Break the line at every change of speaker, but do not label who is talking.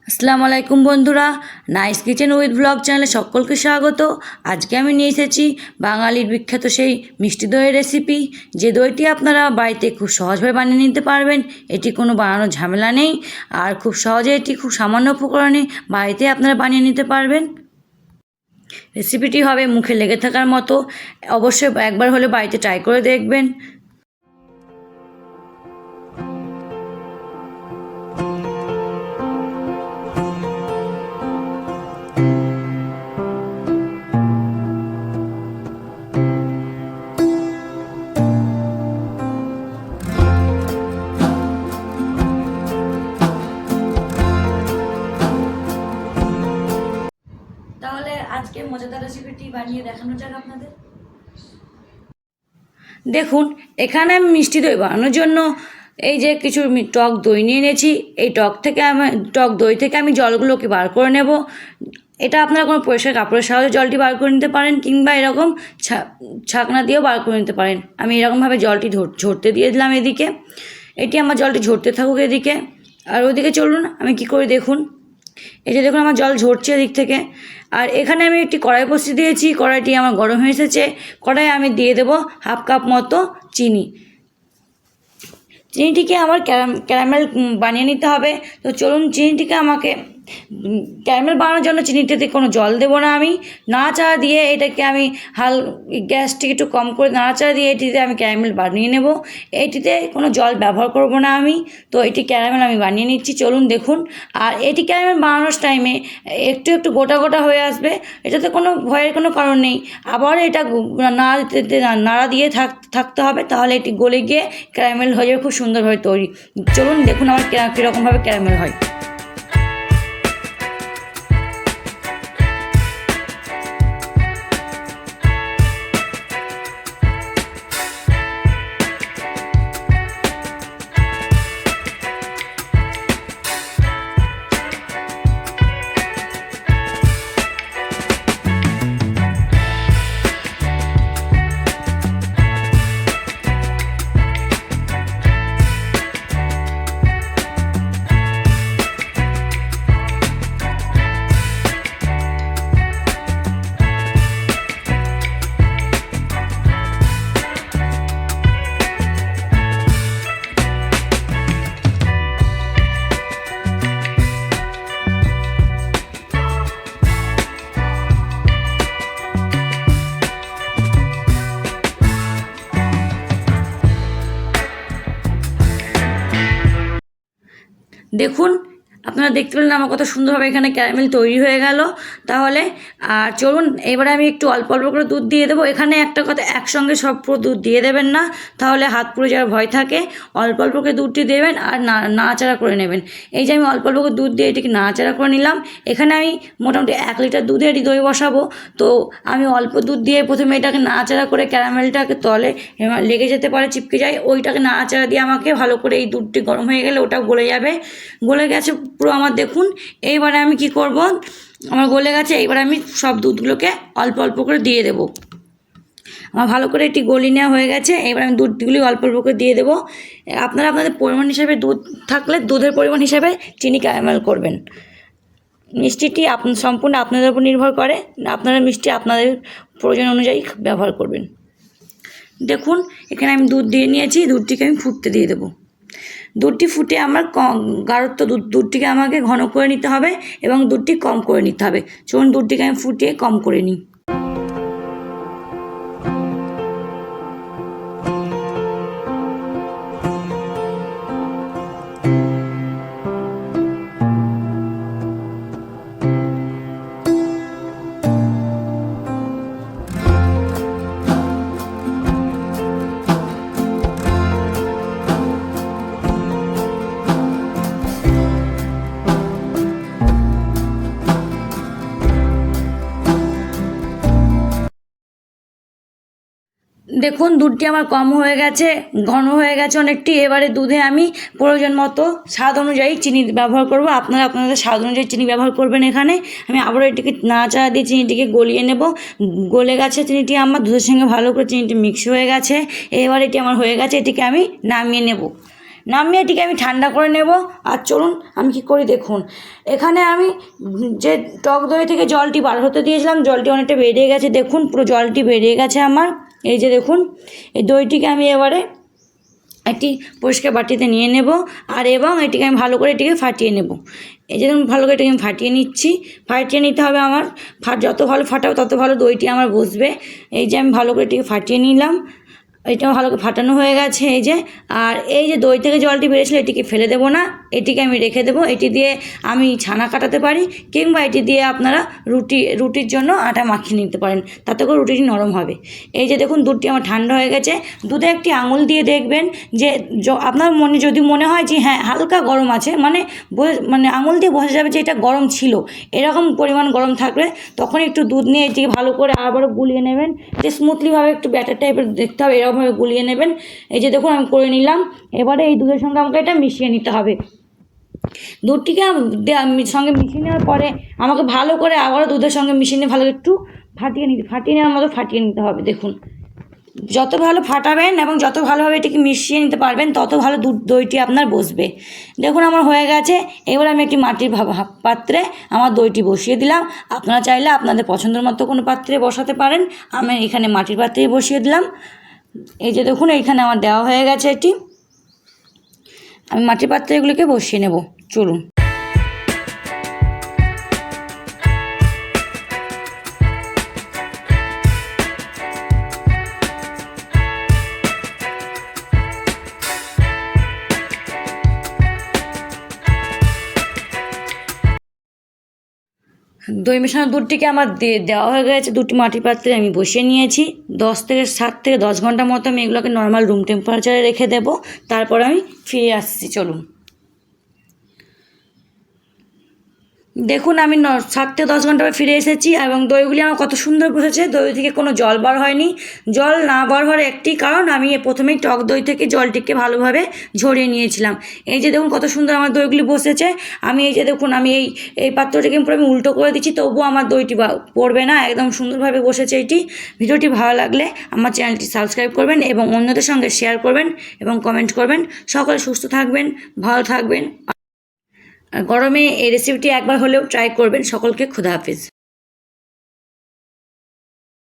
আসসালামু আলাইকুম বন্ধুরা, নাইস কিচেন উইথ ব্লগ চ্যানেলে সকলকে স্বাগত। আজকে আমি নিয়ে এসেছি বাঙালির বিখ্যাত সেই মিষ্টি দইয়ের রেসিপি, যে দইটি আপনারা বাড়িতে খুব সহজভাবে বানিয়ে নিতে পারবেন। এটি কোনো বানানোর ঝামেলা নেই, আর খুব সহজে এটি খুব সামান্য উপকরণে বাড়িতে আপনারা বানিয়ে নিতে পারবেন। রেসিপিটি হবে মুখে লেগে থাকার মতো, অবশ্যই একবার হলে বাড়িতে ট্রাই করে দেখবেন। তাহলে আজকে মজাদার রেসিপিটি বানিয়ে দেখানো যাক আপনাদের। দেখুন, এখানে আমি মিষ্টি দই বানানোর জন্য এই যে কিছু টক দই নিয়ে নিয়েছি। এই টক দই থেকে আমি জলগুলোকে বার করে নেব। এটা আপনারা কোনো পরিষ্কার কাপড়ের সাহায্যে জলটি বার করে নিতে পারেন, কিংবা এরকম ছাকনা দিয়েও বার করে নিতে পারেন। আমি এরকমভাবে জলটি ঝরতে দিয়ে দিলাম এদিকে। এটি আমার জলটি ঝরতে থাকুক এদিকে, আর ওদিকে চলুন আমি কি করি দেখুন। এই যে দেখুন, আমার জল ঝরছে এদিক থেকে। আর এখানে আমি একটি কড়াই বসিয়ে দিয়েছি। কড়াইটি আমার গরম হয়ে এসেছে। কড়াই আমি দিয়ে দেবো হাফ কাপ মতো চিনি। চিনিটিকে আমার ক্যারামেল বানিয়ে নিতে হবে। তো চলুন, চিনিটিকে আমাকে ক্যারামেল বানানোর জন্য চিনিটাতে কোনো জল দেবো না, আমি নাড়াচাড়া দিয়ে এটাকে আমি গ্যাসটিকে একটু কম করে নাড়াচাড়া দিয়ে এটিতে আমি ক্যারামেল বানিয়ে নেব। এটিতে কোনো জল ব্যবহার করব না আমি। তো এটি ক্যারামেল আমি বানিয়ে নিচ্ছি, চলুন দেখুন। আর এটি ক্যারামেল বানানোর টাইমে একটু একটু গোটা গোটা হয়ে আসবে, এটাতে কোনো ভয়ের কোনো কারণ নেই। আবার এটা নাড়া দিয়ে থাকতে হবে, তাহলে এটি গলে গিয়ে ক্যারামেল হয়ে যাবে খুব সুন্দরভাবে তৈরি। চলুন দেখুন আমার কীরকমভাবে ক্যারামেল হয়। দেখুন, আপনারা দেখতে পেলেন আমার কত সুন্দরভাবে এখানে ক্যারামেল তৈরি হয়ে গেল। তাহলে আর চলুন, এবারে আমি একটু অল্প অল্প করে দুধ দিয়ে দেবো। এখানে একটা কথা, একসঙ্গে সব পুরো দুধ দিয়ে দেবেন না, তাহলে হাত পুড়ে যাওয়ার ভয় থাকে। অল্প অল্প করে দুধটি দেবেন আর নাড়াচাড়া করে নেবেন। এই যে আমি অল্প অল্প করে দুধ দিয়ে এটিকে নাড়াচাড়া করে নিলাম। এখানে আমি মোটামুটি 1 লিটার দুধে এটি দই বসাবো। তো আমি অল্প দুধ দিয়ে প্রথমে এটাকে নাড়াচাড়া করে ক্যারামেলটাকে তলে লেগে যেতে পারে, চিপকে যায়, ওইটাকে নাড়াচাড়া দিয়ে আমাকে ভালো করে, এই দুধটি গরম হয়ে গেলে ওটাও গলে যাবে। গলে গেছে পুরো আমার, দেখুন। এইবারে আমি কি করব, আমার গলে গেছে। এইবার আমি সব দুধগুলোকে অল্প অল্প করে দিয়ে দেবো। আমার ভালো করে এটি গলি নেওয়া হয়ে গেছে। এবার আমি দুধগুলি অল্প অল্প করে দিয়ে দেবো। আপনারা আপনাদের পরিমাণ হিসাবে, দুধ থাকলে দুধের পরিমাণ হিসাবে চিনি ক্যারামেল করবেন। মিষ্টিটি সম্পূর্ণ আপনাদের উপর নির্ভর করে। আপনারা মিষ্টি আপনাদের প্রয়োজন অনুযায়ী ব্যবহার করবেন। দেখুন, এখানে আমি দুধ দিয়ে নিয়েছি। দুধটিকে আমি ফুটতে দিয়ে দেবো। দুধটি ফুটে আমার গাঢ়ত্ব, দুধটিকে আমাকে ঘন করে নিতে হবে এবং দুধটি কম করে নিতে হবে। চলুন দুধটিকে আমি ফুটিয়ে কম করে নিই। দেখুন, দুধটি আমার কম হয়ে গেছে, ঘন হয়ে গেছে অনেকটি। এবারে দুধে আমি প্রয়োজন মতো স্বাদ অনুযায়ী চিনি ব্যবহার করব। আপনারা আপনাদের স্বাদ অনুযায়ী চিনি ব্যবহার করবেন। এখানে আমি আবারও এটিকে নাড়াচাড়া দিয়ে চিনিটিকে গলিয়ে নেব। গলে গেছে চিনিটি আমার, দুধের সঙ্গে ভালো করে চিনিটি মিক্স হয়ে গেছে। এবার এটি আমার হয়ে গেছে, এটিকে আমি নামিয়ে নেব। নামিয়ে এটিকে আমি ঠান্ডা করে নেব। আর চলুন আমি কি করি দেখুন। এখানে আমি যে টক দই থেকে জলটি বার হতে দিয়েছিলাম, জলটি অনেকটা বেরিয়ে গেছে, দেখুন পুরো জলটি বেরিয়ে গেছে আমার। এই যে দেখুন, এই দইটিকে আমি এবারে একটি পরিষ্কার বাটিতে নিয়ে নেব আর এবং এটিকে আমি ভালো করে এটিকে ফাটিয়ে নেব। এই যে দেখুন ভালো করে এটিকে আমি ফাটিয়ে নিচ্ছি। ফাটিয়ে নিতে হবে আমার, যত ভালো ফাটাবো তত ভালো দইটি আমার বসবে। এই যে আমি ভালো করে এটিকে ফাটিয়ে নিলাম, এটাও ভালো করে ফাটানো হয়ে গেছে। এই যে, আর এই যে দই থেকে জলটি বেরিয়েছিল এটিকে ফেলে দেবো না, এটিকে আমি রেখে দেবো। এটি দিয়ে আমি ছানা কাটাতে পারি, কিংবা এটি দিয়ে আপনারা রুটির জন্য আটা মাখিয়ে নিতে পারেন, তাতে করে রুটিটি নরম হবে। এই যে দেখুন দুধটি আমার ঠান্ডা হয়ে গেছে। দুধে একটি আঙুল দিয়ে দেখবেন যে আপনার মনে যদি মনে হয় যে হ্যাঁ হালকা গরম আছে, মানে আঙুল দিয়ে বোঝা যাবে যে এটা গরম ছিল, এরকম পরিমাণ গরম থাকলে তখন একটু দুধ নিয়ে এটিকে ভালো করে আবারও গুলিয়ে নেবেন, যে স্মুথলিভাবে একটু ব্যাটার টাইপের দেখতে হবে, এরকমভাবে গুলিয়ে নেবেন। এই যে দেখুন আমি করে নিলাম। এবারে এই দুধের সঙ্গে আমাকে এটা মিশিয়ে নিতে হবে। দুধটিকে সঙ্গে মিশিয়ে নেওয়ার পরে আমাকে ভালো করে আবারও দুধের সঙ্গে মিশিয়ে নিয়ে ভালো একটু ফাটিয়ে নেওয়ার মতো ফাটিয়ে নিতে হবে। দেখুন যত ভালো ফাটাবেন এবং যত ভালোভাবে এটিকে মিশিয়ে নিতে পারবেন তত ভালো দইটি আপনার বসবে। দেখুন আমার হয়ে গেছে। এবার আমি একটি মাটির পাত্রে আমার দইটি বসিয়ে দিলাম। আপনারা চাইলে আপনাদের পছন্দের মতো কোনো পাত্রে বসাতে পারেন, আমি এখানে মাটির পাত্রেই বসিয়ে দিলাম। এই যে দেখুন এইখানে আমার দেওয়া হয়ে গেছে এটি। আমি মাটির পাত্রে এগুলিকে বসিয়ে নেব। চলুন। দই মেশানো দুধটিকে আমার দেওয়া হয়ে গেছে। দুটি মাটির পাত্রে আমি বসিয়ে নিয়েছি। 7 থেকে 10 ঘন্টা মতো আমি এগুলোকে নর্মাল রুম টেম্পারেচারে রেখে দেবো। তারপর আমি ফিরে আসছি, চলুন। দেখুন আমি 7 থেকে 10 ঘন্টা পর ফিরে এসেছি এবং দইগুলি আমার কত সুন্দর বসেছে। দই থেকে কোনো জল বার হয়নি। জল না বার হওয়ার একটি কারণ, আমি প্রথমেই টক দই থেকে জলটিকে ভালোভাবে ঝরিয়ে নিয়েছিলাম। এই যে দেখুন কত সুন্দর আমার দইগুলি বসেছে। আমি এই যে দেখুন আমি এই পাত্রটিকে পুরো আমি উল্টো করে দিচ্ছি, তবুও আমার দইটি পড়বে না, একদম সুন্দরভাবে বসেছে এটি। ভিডিওটি ভালো লাগলে আমার চ্যানেলটি সাবস্ক্রাইব করবেন এবং অন্যদের সঙ্গে শেয়ার করবেন এবং কমেন্ট করবেন। সকলে সুস্থ থাকবেন, ভালো থাকবেন। গরমে এই রেসিপিটি একবার হলেও ট্রাই করবেন। সকলকে খোদা হাফেজ।